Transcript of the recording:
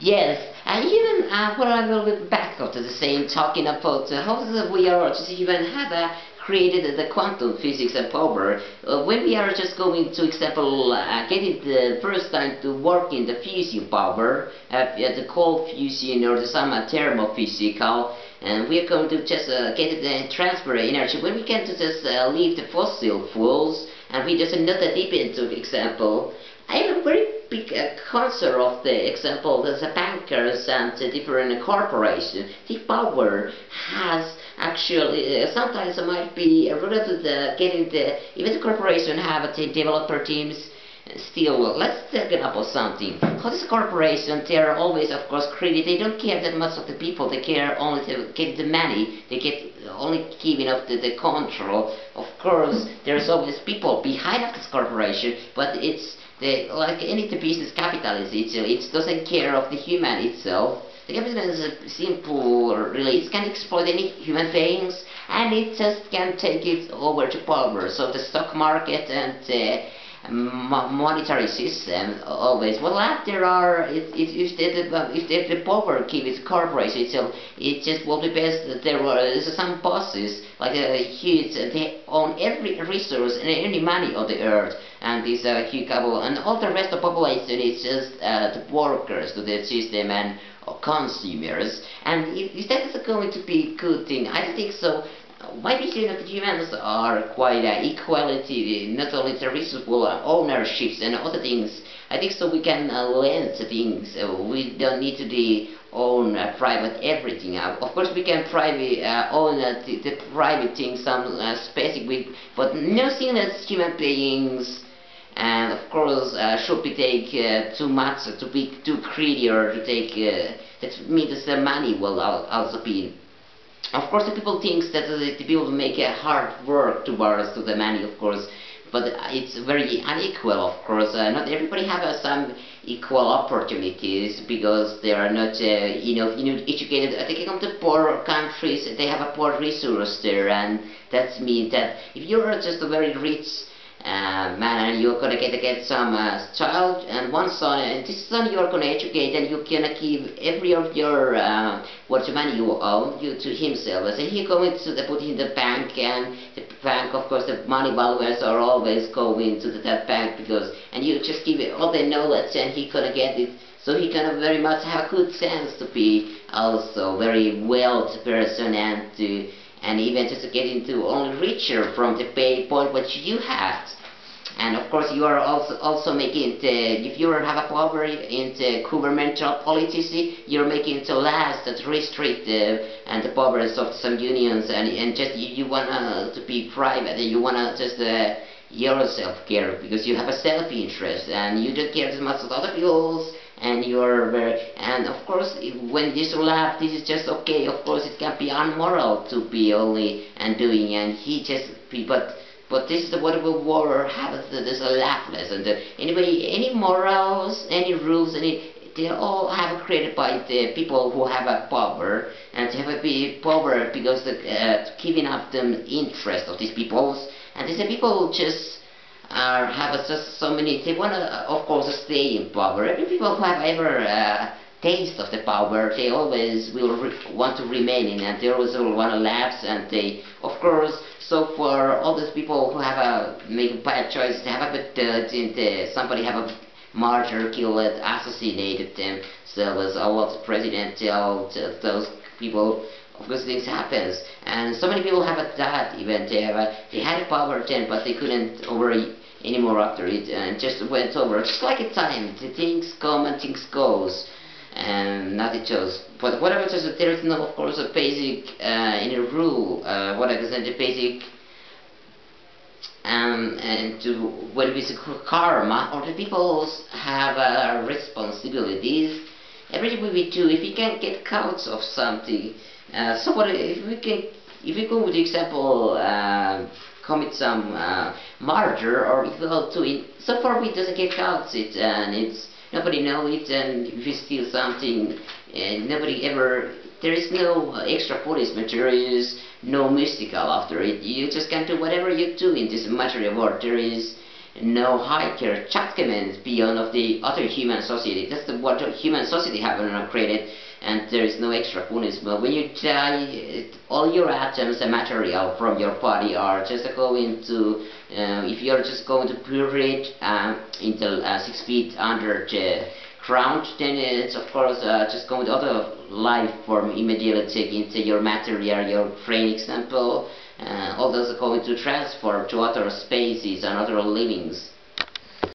Yes, and even well, a little bit back to the same talking about how we are just even have created the quantum physics and power. When we are just going to example getting the first time to work in the fusion power, the cold fusion or the some thermophysical, and we are going to just get the transfer energy when we can just leave the fossil fuels and we just not deep into example. I am a very big concern of the example that the bankers and the different corporations. The power has actually sometimes it might be related to getting the even the corporation have the developer teams. Still, let's talk about something. How this corporation, they are always, of course, greedy. They don't care that much of the people. They care only to get the money. They get only giving up the control. Of course, there's always people behind of this corporation, but it's like any the business capitalist. It doesn't care of the human itself. The capitalist is a simple, really, it can exploit any human beings, and it just can take it over to power. So the stock market and monetary system always well there are if the power keep its corporation itself it just will be best that there are some bosses like huge they own every resource and any money on the earth and this huge couple and all the rest of the population is just the workers to the system and consumers and if that is going to be a good thing I don't think so. My vision of the humans are quite equality, not only the reasonable ownerships and other things. I think so we can lend things. We don't need to own private everything. Of course, we can private own the private things, some specific, but nothing as human beings. And of course, should be take too much to be too greedy or to take. That means the money will also be. Of course, the people think that the people make hard work towards to the money, of course, but it's very unequal, of course. Not everybody have some equal opportunities because they are not educated. They come to poor countries, they have a poor resource there, and that means that if you are just a very rich man, you're gonna get some child and one son, and this son you're gonna educate, and you're gonna give every of your what money you own you to himself. And he going to put in the bank, and the bank, of course, the money valuers are always going to that bank because, and you just give it all the knowledge, and he gonna get it. So he gonna very much have a good sense to be also very wealthy person and to. And even just to get into only richer from the pay point what you have. And of course you are also making the, if you have a power in the governmental policy, you're making it laws that restrict and the powers of some unions and just you wanna to be private and you wanna just yourself care because you have a self-interest and you don't care as much as other people's and you're very, and of course when this laugh this is just okay, of course it can be unmoral to be only and doing and he just but this is the whatever war happens there's a laughless and anyway any morals any rules any they all have created by the people who have a power and have a power because the giving up the interest of these peoples and these people just have just so many. They want to, of course, stay in power. Every people who have ever taste of the power, they always will want to remain in, and they always will want to lapse. And they, of course, so for all those people who have make bad choices, they have a bit. Somebody have a martyr, killed, assassinated them. So was all of the president, all those people. Of course, things happens, and so many people have died. Even they had a power then, but they couldn't over anymore after it, and just went over. Just like a time, the things come and things goes, and nothing chose. But whatever it is, there is no, of course, a basic in a rule. What I consider the basic. And to when we say karma, or the people have responsibilities. Everything we do, if we can get counts of something. So what if we go with the example commit some murder or if we go to it so far we doesn't get counts it and it's nobody know it and if you steal something and nobody ever there is no extra punishment there is no mystical after it you just can do whatever you do in this material world there is no higher achievements beyond of the other human society. That's what human society have created, and there is no extra punishment. When you die, all your atoms and material from your body are just going to, if you're just going to bury it until 6 feet under the ground, then it's of course just going to other life form immediately take into your material, your brain example. All those are going to transfer to other spaces and other livings.